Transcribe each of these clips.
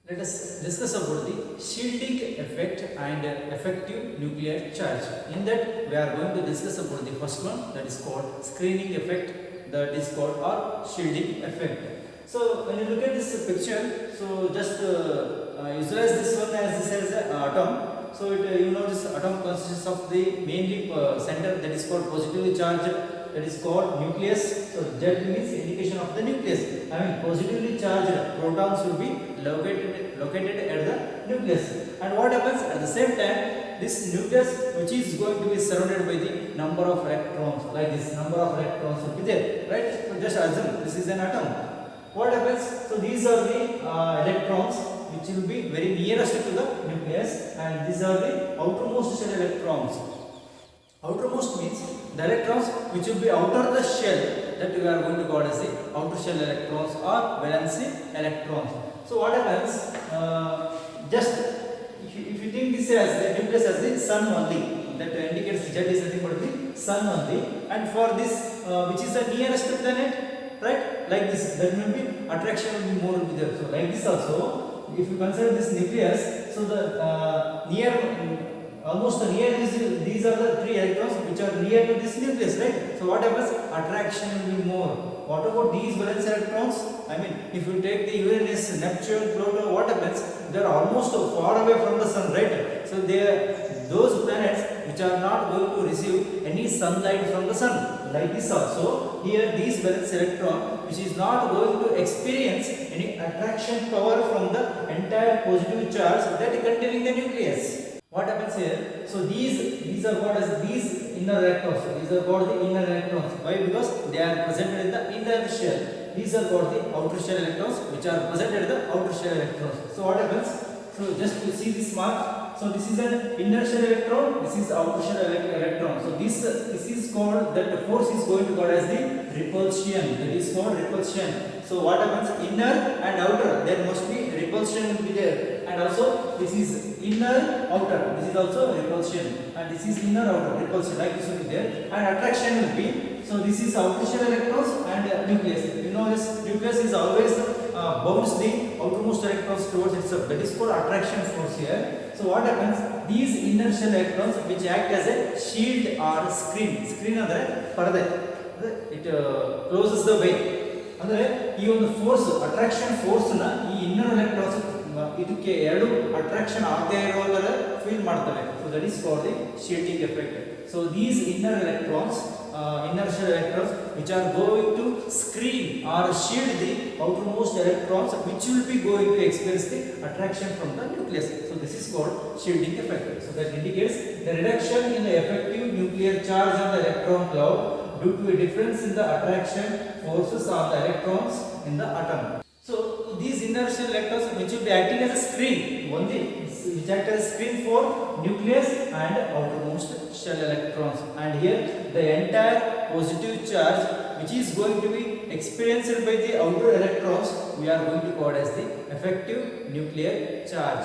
Let us discuss about the shielding effect and effective nuclear charge. In that, we are going to discuss about the first one, that is called screening effect, that is called or shielding effect. So when you look at this picture, so just visualize this one as this as an atom. So you know this atom consists of the mainly center, that is called positively charged, that is called nucleus. So that means indication of the nucleus. I mean positively charged protons will be located at the nucleus. And what happens at the same time, this nucleus which is going to be surrounded by the number of electrons, like this number of electrons will be there, right? So just assume this is an atom. What happens? So these are the electrons which will be very nearest to the nucleus, and these are the outermost shell electrons. Outermost means the electrons which will be outer the shell, that we are going to call as the outer shell electrons or valency electrons. So what happens? Just if you think this as the nucleus as the sun only, that indicates Z is nothing but the sun only, and for this which is the nearest planet, right? Like this, that will be attraction will be more will be there. So like this also, if you consider this nucleus, so the almost near these are the three electrons which are near to this nucleus, right? So what happens? Attraction will be more. What about these valence electrons? I mean, if you take the Uranus, Neptune, Pluto, what happens? They are almost far away from the sun, right? So they are those planets which are not going to receive any sunlight from the sun. Like this also, here these valence electron which is not going to experience any attraction power from the entire positive charge that containing the nucleus. What happens here? So these are called as these inner electrons. These are called the inner electrons. Why? Because they are present in the inner shell. These are called the outer shell electrons, which are present in the outer shell electrons. So what happens? So just to see this mark. So this is an inner shell electron. This is outer shell electron. So this is called, that force is going to called as the repulsion. That is called repulsion. So what happens? Inner and outer, there must be repulsion will be there. And also this is inner outer, this is also repulsion, and this is inner outer repulsion, like this will be there, and attraction will be. So this is outer shell electrons and nucleus. You know this nucleus is always bounds the outermost electrons towards itself. That is called attraction force here. So what happens? These inner shell electrons which act as a shield or screen. Screen andre parde. It closes the way. ಅಂದರೆ ಈ ಒಂದು force attraction force ನ ಈ inner electrons ಇದಕ್ಕೆ ಎರಡು attraction ಆಗದೇ ಇರೋದರ feel ಮಾಡ್ತವೆ. So that is called the shielding effect. So these inner electrons, inner shell electrons which are going to screen or shield the outermost electrons which will be going to experience the attraction from the nucleus. So this is called shielding effect. So that indicates the reduction in the effective nuclear charge on the electron cloud due to a difference in the attraction forces on the electrons in the atom. So these inner shell electrons which will be acting as a screen, only which act as a screen for nucleus and outermost shell electrons, and here the entire positive charge which is going to be experienced by the outer electrons we are going to call as the effective nuclear charge.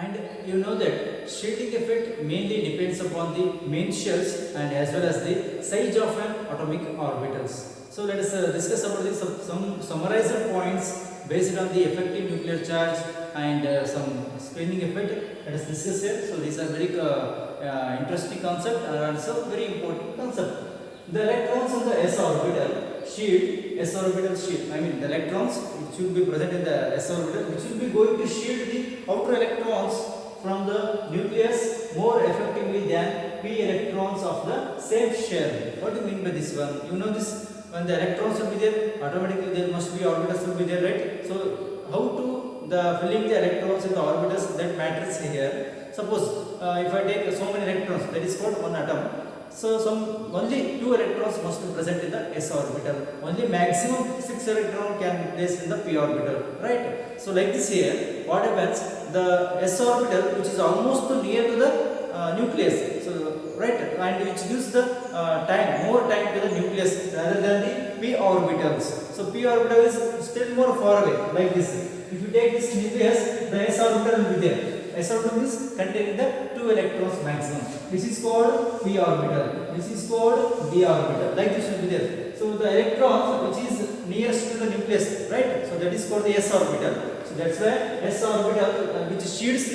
And you know that shielding effect mainly depends upon the main shells and as well as the size of an atomic orbitals. So let us discuss about some summarized points based on the effective nuclear charge and some screening effect. Let us discuss it. So these are very interesting concept and also very important concept. The electrons in the s orbital shield, s orbital shield, I mean the electrons which will be present in the s orbital which will be going to shield the outer electrons from the nucleus more effectively than p electrons of the same shell. What do you mean by this one? You know this, when the electrons will be there, automatically there must be orbitals will be there, right? So how to the filling the electrons in the orbitals, that matters here. Suppose if I take so many electrons, that is called one atom. So only 2 electrons must be present in the s orbital. Only maximum 6 electrons can be placed in the p orbital, right? So like this here, what happens? The s orbital which is almost near to the nucleus, so right, and which gives the more time to the nucleus rather than the p orbitals. So p orbital is still more far away, like this. If you take this nucleus, the s orbital will be there. S orbital is containing the 2 electrons maximum. This is called p orbital. This is called d orbital. Like this will be there. So the electron which is nearest to the nucleus, right? So that is called the s orbital. So So that's why s orbital which shields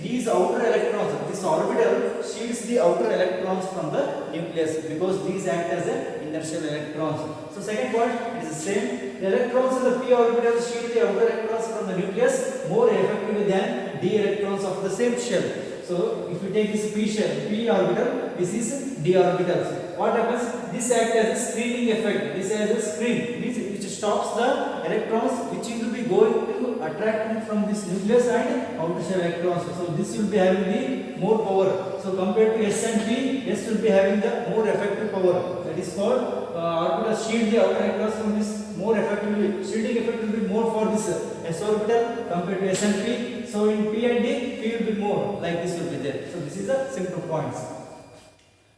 these outer electrons. This orbital shields the outer electrons from the nucleus because these act as a inertial electrons. So second point, it is the same. The electrons in the p orbital shield the outer electrons from the nucleus more effectively than d electrons of the same shell. So if you take this p shell, p orbital, this is d orbitals. What happens? This acts as a screening effect. This as a screen which stops the electrons which will be going to attract from this nucleus and outer shell electrons. So this will be having the more power. So compared to s and p, s will be having the more effective power. That is called orbital shield the outer electrons from this more effectively. Shielding effect will be more for this s orbital compared to s and p. So in p and d, p will be more. Like this will be there. So this is the simple points.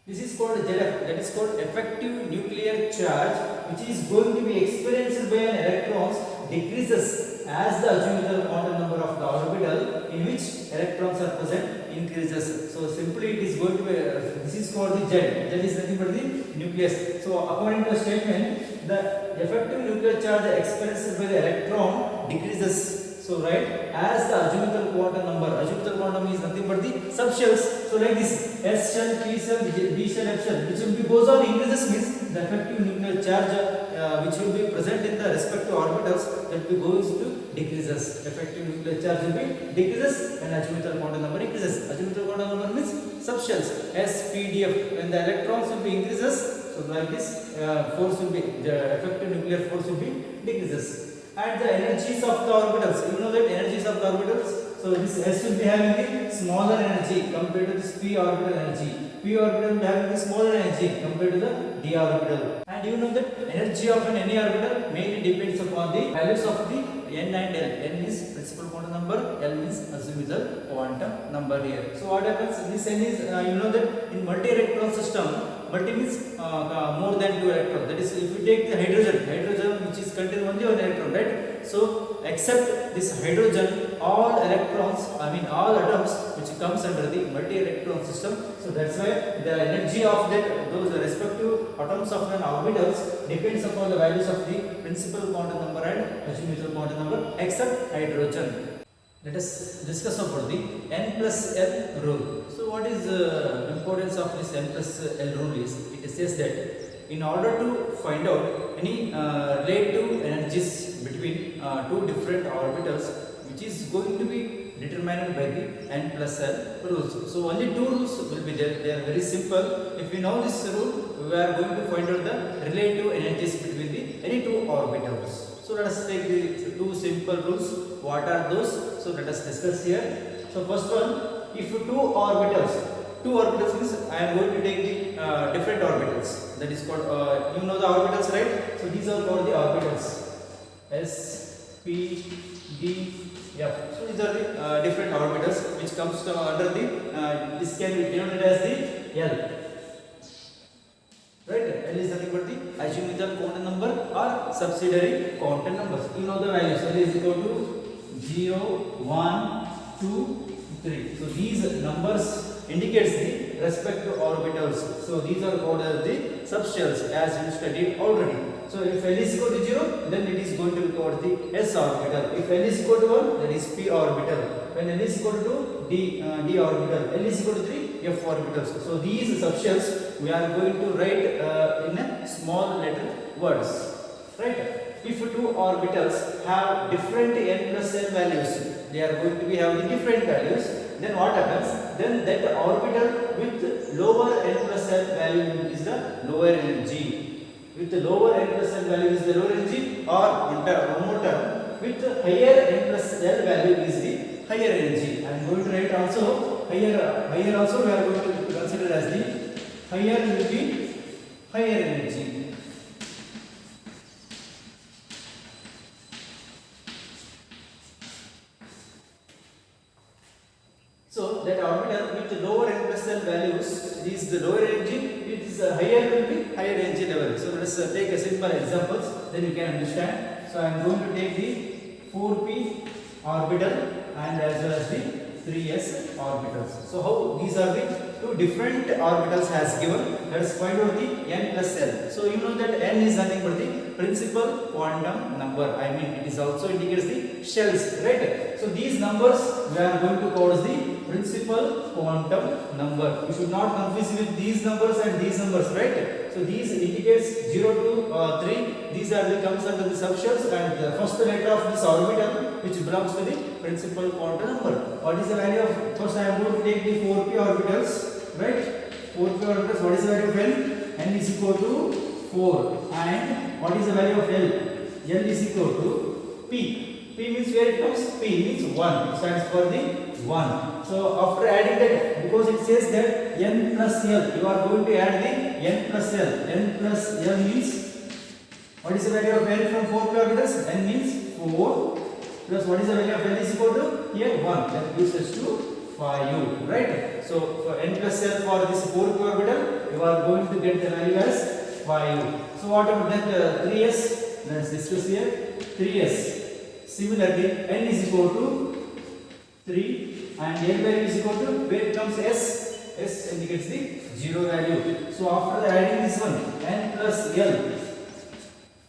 This is called ZF, that is called effective nuclear charge, which is going to be experienced by an electrons decreases as the azimuthal quantum number of the orbital in which electrons are present increases. So simply it is going to be, this is called the Z. Z is nothing but the nucleus. So according to the statement, the effective nuclear charge experienced by the electron decreases. So right, as the azimuthal quantum number, azimuthal quantum is nothing but the subshells. So like this, S shell, P shell, B shell, F shell, which will be goes on increases means the effective nuclear charge which will be present in the respective orbitals that will be goes to decreases. Effective nuclear charge will be decreases when azimuthal quantum number increases. Azimuthal quantum number means subshells. S, P, D, F. When the electrons will be increases, so like this, force will be the effective nuclear force will be decreases. And the energies of the orbitals, you know that energies of the orbitals. So this S will be having the smaller energy compared to this p orbital energy. P orbital will be having the smaller energy compared to the d orbital. And you know that energy of any orbital mainly depends upon the values of the n and l. N is principal quantum number, L is azimuthal quantum number here. So what happens? This n is you know that in multi-electron system, multi means more than 2 electrons. That is, if you take the hydrogen which is contain only one electron, right? So except this hydrogen, all electrons, all atoms which comes under the multi-electron system. So that's why the energy of those respective atoms of an orbitals depends upon the values of the principal quantum number and azimuthal quantum number except hydrogen. Let us discuss about the n plus l rule. So what is the importance of this n plus l rule is, it says that in order to find out any relative energies between two different orbitals which is going to be determined by the n plus l rules. So only two rules will be there. They are very simple. If we know this rule, we are going to find out the relative energies between the any two orbitals. So let us take the two simple rules. What are those? So let us discuss here. So first one, if two orbitals means I am going to take the different orbitals. That is called you know the orbitals, right? So these are called the orbitals S, P, D, F. So these are the different orbitals which comes to under the this can be denoted as the L. Right? L is nothing but the azimuthal quantum number or subsidiary quantum numbers. You know the values. L is equal to 0, 1, 2, 3. So these numbers indicates the respective orbitals. So these are called as the subshells as we studied already. So if L is equal to 0, then it is going to be called the S orbital. If L is equal to 1, that is P orbital. When L is equal to D orbital. L is equal to 3, F orbitals. So these subshells we are going to write in a small letter words. Right? If two orbitals have different n plus l values, they are going to be having different values. Then what happens? Then that orbital with lower n plus l value is the lower energy. With the lower n plus l value is the lower energy, or one more term, with higher n plus l value is the higher energy. I am going to write also higher also we are going to consider as the higher will be higher energy. So that orbital with lower n plus l values is the lower energy, it is higher will be higher energy level. So let us take a simple examples, then you can understand. So I am going to take the 4p orbital and as well as the 3s orbitals. So how these are the two different orbitals has given. Let us find out the n plus l. So you know that n is nothing but the principal quantum number. It is also indicates the shells, right? So these numbers we are going to call as the principal quantum number. You should not confuse with these numbers and these numbers, right? So these indicates 0 to 3. These are the comes under the subshells, and the first letter of this orbital which belongs to the principal quantum number. What is the value of, first I am going to take the 4p orbitals, right? 4p orbitals, what is the value of N? N is equal to 4. And what is the value of L? L is equal to P. P means where it comes? P means 1. It stands for the 1. So after adding that, because it says that N plus L, you are going to add the N plus L. N plus L means, what is the value of N from 4p orbitals? N means 4 plus what is the value of L is equal to? Here 1. That gives us to 5, right? So for N plus L for this 4p orbital, you are going to get the value as 5. So what about that 3s? Let's discuss here. 3s. Similarly, N is equal to 3 and L value is equal to, where it comes S? S indicates the 0 value. So after adding this one, N plus L,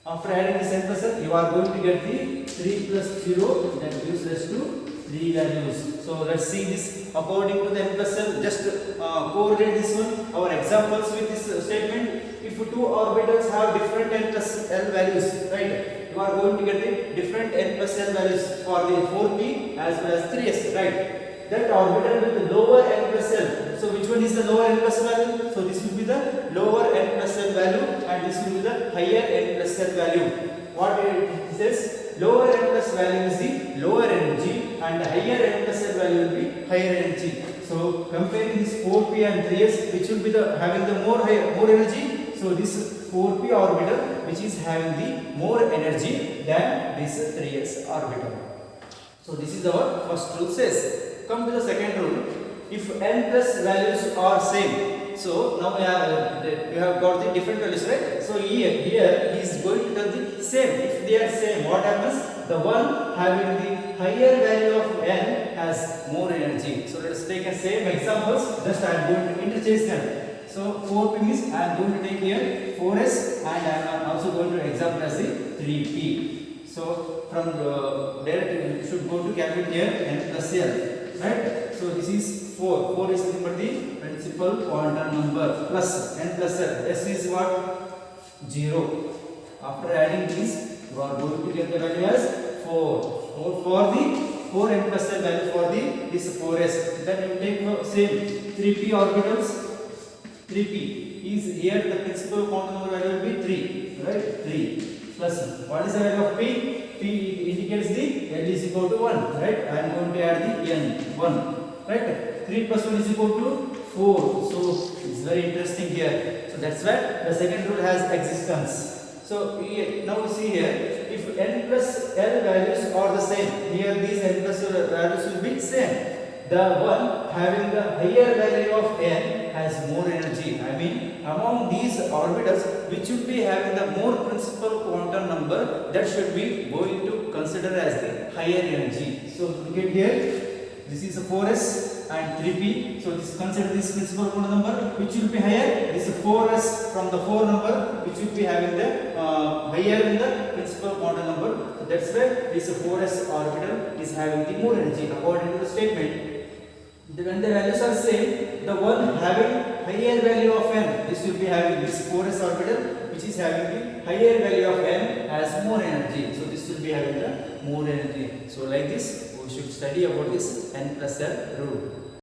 after adding this N plus L, you are going to get the 3 plus 0, that gives us to 3 values. So let's see this according to the N plus L. Just correlate this one, our examples with this statement. If two orbitals have different N plus L values, right? You are going to get the different N plus L values for the 4p as well as 3s, right? That orbital with the lower N plus L. So which one is the lower N plus value? So this will be the lower N plus L value, and this will be the higher N plus L value. What it says? Lower N plus value is the lower energy, and higher N plus L value will be higher energy. So comparing this 4p and 3s, which will be the having the more energy. So this 4p orbital which is having the more energy than this 3s orbital. So this is our first rule says. Come to the second rule. If N plus values are same, so now we have got the different values, right? So here he is going to tell the same. If they are same, what happens? The one having the higher value of N has more energy. So let us take the same examples. Just I am going to interchange them. So 4p means I am going to take here 4s, and I am also going to example as the 3p. So from there you should go to calculate here N plus L, right? So this is 4. 4 is nothing but the principal quantum number plus N plus L. S is what? 0. After adding these, you are going to get the value as 4. 4 for the 4 N plus L value for the this 4s. Then you take same 3p orbitals. 3p is here the principal quantum number value will be 3, right? 3 plus what is the value of p? P indicates the L is equal to 1, right? I am going to add the N 1, right? 3 plus 1 is equal to 4. So it's very interesting here. So that's why the second rule has existence. So now we see here, if N plus L values are the same, here these N plus L values will be same. The one having the higher value of N has more energy. I mean, among these orbitals, which should be having the more principal quantum number, that should be going to consider as the higher energy. So look at here, this is a 4s and 3p. So this consider this principal quantum number, which will be higher. This is 4s from the 4 number, which will be having the higher in the principal quantum number. So that's why this 4s orbital is having the more energy according to the statement. When the values are same, the one having higher value of N, this will be having this 4s orbital, which is having the higher value of N has more energy. So this will be having the more energy. So like this, we should study about this N plus L rule.